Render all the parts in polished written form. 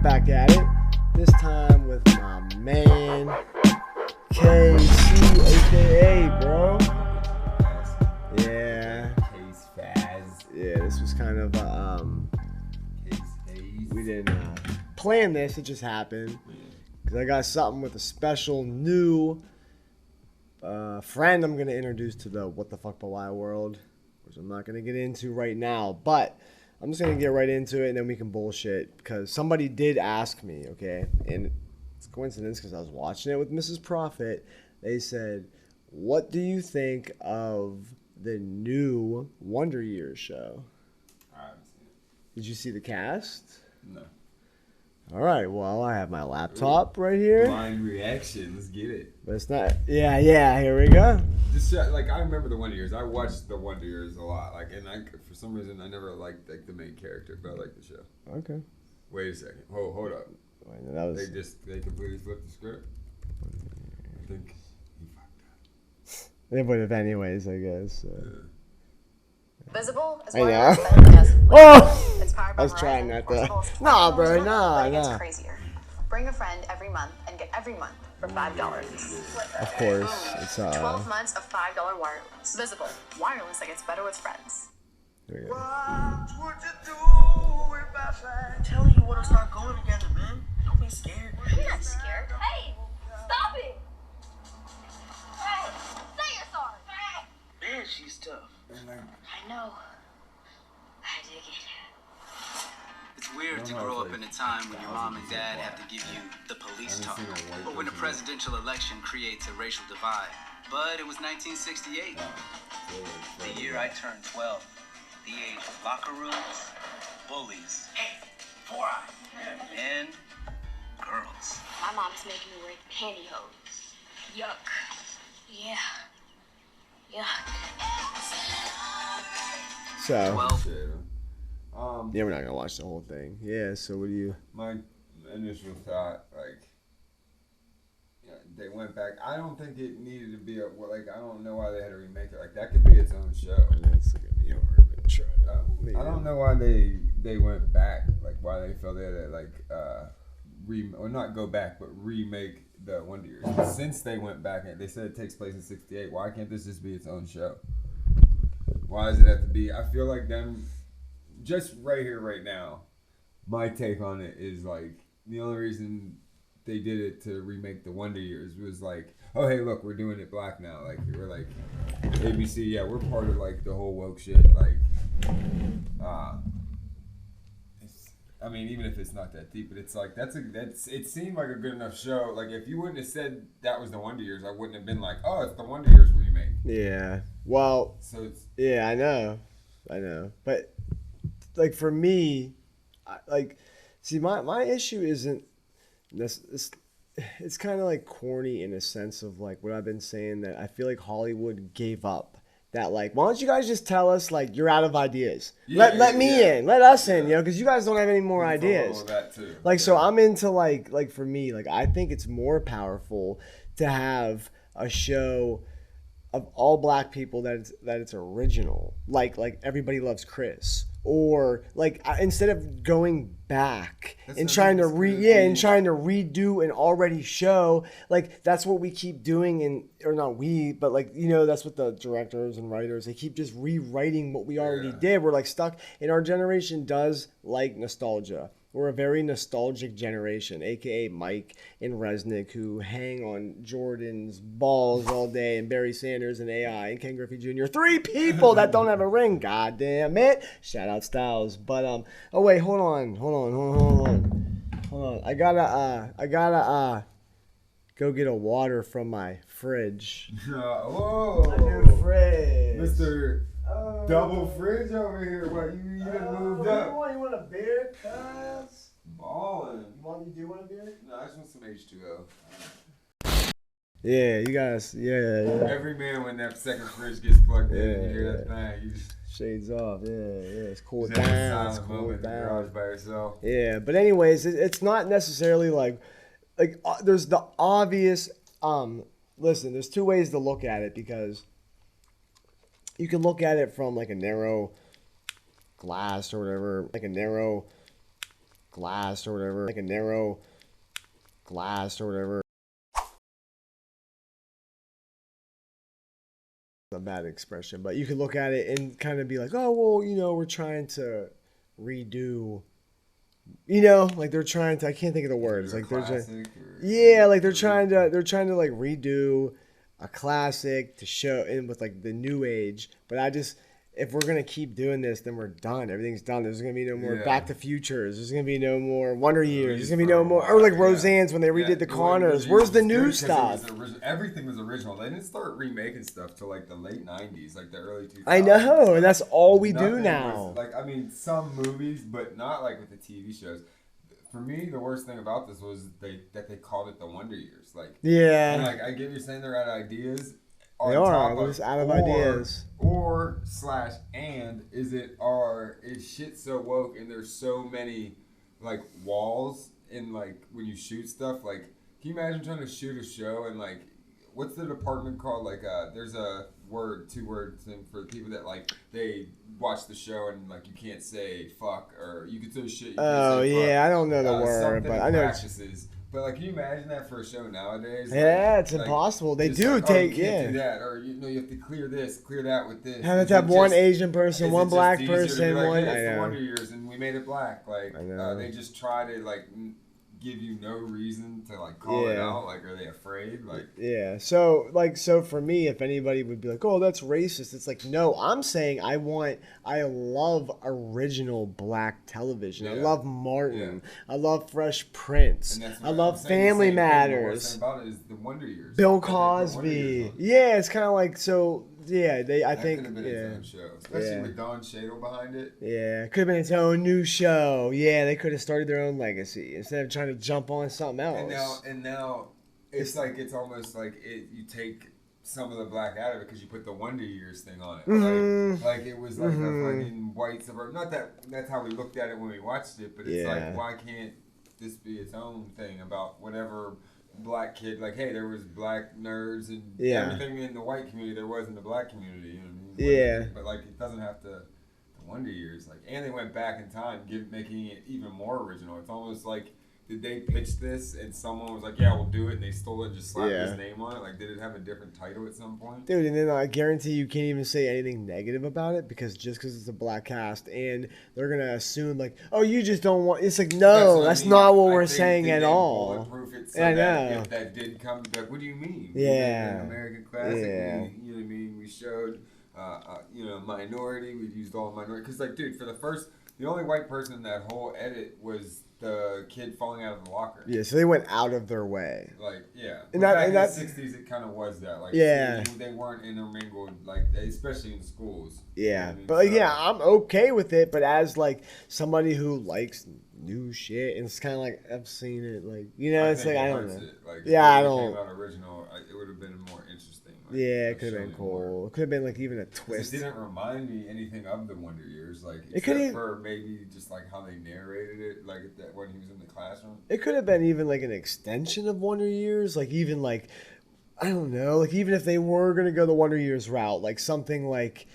back at it. This time with my man, KC, aka bro. Yeah. Case Faz. Yeah, this was kind of we didn't plan this, it just happened. Because I got something with a special new friend I'm going to introduce to the What the Fuck But Why world, which I'm not going to get into right now, but I'm just going to get right into it and then we can bullshit, because somebody did ask me, okay, and it's a coincidence because I was watching it with Mrs. Prophet. They said, what do you think of the new Wonder Years show? I haven't seen it. Did you see the cast? No. All right, well, I have my laptop right here. Blind reaction, let's get it. But it's not, yeah, here we go. This show, like, I remember the Wonder Years. I watched the Wonder Years a lot. Like, and for some reason, I never liked like the main character, but I liked the show. Okay. Wait a second. Hold up. Wait, no, that was... They completely flipped the script. I think he fucked up. They would have anyways, I guess. Visible is I what know. Oh! It's powered by I was trying not to. Forcible. Nah, bro, But nah. it gets crazier. Bring a friend every month and get every month for $5. Of course, it's 12 months of $5 wireless. Visible. Wireless that gets better with friends. There we go. What would you do if I said? Tell you want to start going together, man. Don't be scared. I'm not scared. Hey, stop it! Hey, say you're sorry. Man, she's tough. I know. I dig it. It's weird to grow up in a time when your mom and dad have to give you the police talk, or when a presidential election creates a racial divide. But it was 1968, the year I turned 12, the age of locker rooms, bullies, and girls. My mom's making me wear pantyhose. Yuck. Yeah. Yuck. So, 12. yeah, we're not going to watch the whole thing. Yeah, so what do you... My initial thought, like, they went back. I don't think it needed to be I don't know why they had to remake it. Like, that could be its own show. I know it's going to be hard, but try it. I don't know why they went back. Like, why they felt they had to, or not go back, but remake the Wonder Years. Since they went back, and they said it takes place in 68, why can't this just be its own show? Why does it have to be? I feel like them, just right here, right now, my take on it is like, the only reason they did it to remake the Wonder Years was like, oh, hey, look, we're doing it black now. Like, we're like, ABC, yeah, we're part of like the whole woke shit. Like, I mean, even if it's not that deep, but it's like, it seemed like a good enough show. Like, if you wouldn't have said that was the Wonder Years, I wouldn't have been like, oh, it's the Wonder Years remake. Yeah. Well, so it's, yeah, I know. But, like, for me, see, my issue isn't this. It's kind of like corny in a sense of like what I've been saying, that I feel like Hollywood gave up. That like, why don't you guys just tell us like you're out of ideas? Let me in, let us in, because you guys don't have any more ideas. That too. Like, so I'm into like for me, like I think it's more powerful to have a show of all black people that it's original, like Everybody Loves Chris, or like instead of going back and trying to redo an already show, like that's what we keep doing, or not we, but like that's what the directors and writers, they keep just rewriting what we already did. We're like stuck, and our generation does like nostalgia. We're a very nostalgic generation, aka Mike and Resnick, who hang on Jordan's balls all day, and Barry Sanders and AI and Ken Griffey Jr. 3 people that don't have a ring. God damn it! Shout out Styles. But oh wait, hold on. I gotta go get a water from my fridge. Whoa! My new fridge, Mr. Double fridge over here. What, you done moved up? You want a beer, cuz? Ballin'. You do want a beer? No, I just want some H2O. Yeah, you guys, yeah. Every man when that second fridge gets plugged in, you hear that thing, you just shades off. Yeah, it's cool just have a down. It's silent cool moment in the garage down. by yourself. Yeah, but anyways, it's not necessarily like there's the obvious. Listen, there's two ways to look at it, because you can look at it from like a narrow glass or whatever, like a narrow glass or whatever, like a narrow glass or whatever. A bad expression, but you could look at it and kind of be like, oh well, we're trying to redo, like they're trying to. I can't think of the words. Like they're just, yeah, like they're trying to like redo a classic to show in with like the new age. But if we're gonna keep doing this, then we're done. Everything's done. There's gonna be no more Back to Futures. There's gonna be no more Wonder Years. There's gonna be no more, or like Roseanne's when they redid the Connors. Where's the new stuff? Everything was original. They didn't start remaking stuff till like the late '90s, like the early 2000s. I know, and that's all we do now. Some movies, but not like with the TV shows. For me, the worst thing about this was that they called it the Wonder Years. Yeah, and I get you're saying they're out of ideas. They are. We're just out of ideas. Is shit so woke and there's so many like walls in like when you shoot stuff? Like, can you imagine trying to shoot a show and like what's the department called? Like, there's a two-word thing for people that like they watch the show and like you can't say fuck or you can say shit. You can't say fuck. I don't know the word, but I know. Practices. But like, can you imagine that for a show nowadays? Yeah, it's impossible. They do take you can't do that, or you have to clear this, clear that with this. Have to have one Asian person, one black person, one. It's the Wonder Years, and we made it black. Like they just try to like give you no reason to like call it out. Like, are they afraid? Like, yeah. So for me, if anybody would be like, "Oh, that's racist," it's like, no. I'm saying I love original black television. Yeah. I love Martin. Yeah. I love Fresh Prince. I love Family Matters. The worst thing about it is the Wonder Years. Bill Cosby. Yeah, it's kind of like so. Yeah, I think could have been its own show, especially with Don Cheadle behind it. Yeah, could have been its own new show. Yeah, they could have started their own legacy instead of trying to jump on something else. And now it's almost like you take some of the black out of it because you put the Wonder Years thing on it. Mm-hmm. Like it was like a fucking white suburb. Not that that's how we looked at it when we watched it, but it's like, why can't this be its own thing about whatever black kid? Like, hey, there was black nerds and everything in the white community there was in the black community. You know what I mean? Yeah. But like, it doesn't have to. The Wonder Years, like, and they went back in time, making it even more original. It's almost like, did they pitch this and someone was like, yeah, we'll do it, and they stole it and just slapped his name on it? Like, did it have a different title at some point? Dude, and then I guarantee you can't even say anything negative about it because it's a black cast, and they're going to assume, like, oh, you just don't want... It's like, no, that's not what we're saying at all. Bulletproof it so that if that did come back, what do you mean? Yeah. American classic. Yeah. You know what I mean? We showed... minority. We used all minority because, like, dude, the only white person in that whole edit was the kid falling out of the locker. Yeah, so they went out of their way. Like, yeah, and back in the '60s, it kind of was that. Like, yeah, they weren't intermingled, like, especially in schools. Yeah, you know what I mean? But yeah, I'm okay with it. But as like somebody who likes new shit, and it's kind of like I've seen it, like it's like I don't know. I don't. If it came out original, it would have been more interesting. Like, yeah, it could have been cool. It could have been like even a twist. It didn't remind me anything of the Wonder Years, like except for maybe just like how they narrated it, like that when he was in the classroom. It could have been even like an extension of Wonder Years, like even like I don't know, like even if they were gonna go the Wonder Years route, like something like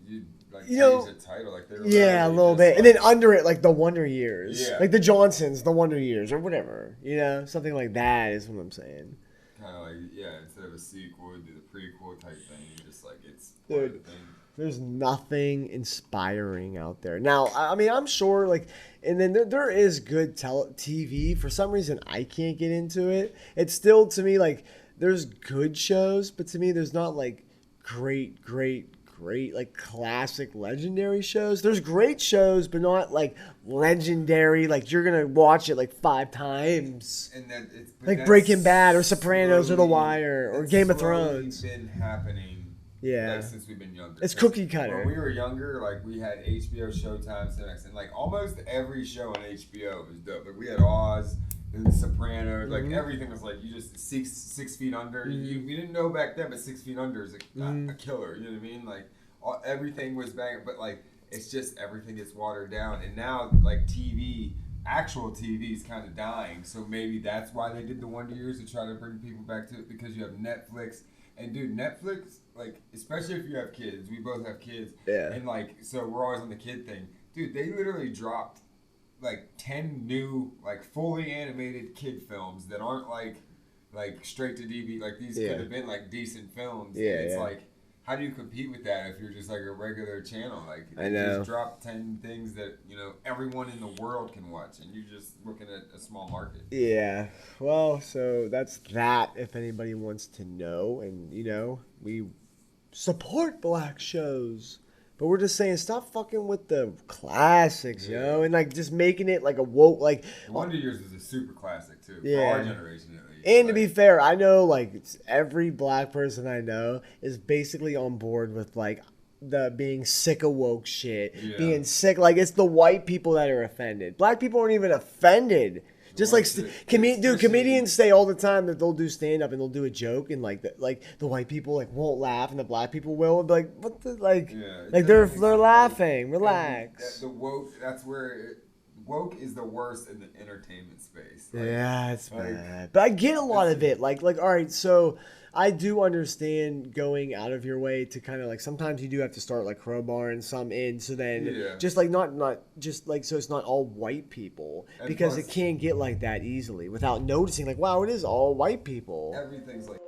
change the title, like a little bit, and then under it like the Wonder Years, like the Johnsons, the Wonder Years, or whatever, something like that is what I'm saying. Kind of like, instead of a sequel, do the prequel type thing. Just like it's part of the thing. There's nothing inspiring out there. Now, I mean, I'm sure, like, and then there is good TV. For some reason, I can't get into it. It's still, to me, like, there's good shows, but to me, there's not, like, great, like, classic, legendary shows. There's great shows, but not, like, legendary, like, you're going to watch it, like, 5 times. And then like Breaking Bad or Sopranos or The Wire or Game of Thrones. It's been happening, like, since we've been younger. It's cookie cutter. When we were younger, like, we had HBO, Showtime, Cinemax, and, like, almost every show on HBO was dope. Like, we had Oz and Sopranos, like, everything was, like, you just, 6 feet under. We didn't know back then, but 6 feet under is a killer, you know what I mean? Like, everything was banging, but, like, it's just everything gets watered down. And now, like, actual TV is kind of dying. So maybe that's why they did the Wonder Years, to try to bring people back to it, because you have Netflix. And, dude, Netflix, like, especially if you have kids. We both have kids. Yeah. And, like, so we're always on the kid thing. Dude, they literally dropped like 10 new like fully animated kid films that aren't like straight to DVD. Like these could have been like decent films. Yeah, and it's yeah. like, how do you compete with that if you're just like a regular channel? Like I you know. just drop 10 things that everyone in the world can watch, and you're just looking at a small market. Yeah. Well, so that's that. If anybody wants to know, and we support black shows. But we're just saying, stop fucking with the classics, and like just making it like a woke, like Wonder Years is a super classic too, for Yeah. our generation at least. And to be fair, I know like every black person I know is basically on board with like the being sick of woke shit, being sick. Like it's the white people that are offended. Black people aren't even offended. Just like comedians say all the time that they'll do stand up and they'll do a joke and like the white people like won't laugh and the black people will and be like what the like they're laughing. Relax. The woke, that's where woke is the worst in the entertainment space. Like, yeah, it's bad. But I get a lot of it. Like all right, so I do understand going out of your way to kind of like sometimes you do have to start like crowbarring some in, so then just like not just like so it's not all white people because it can't get like that easily without noticing like wow it is all white people. Everything's like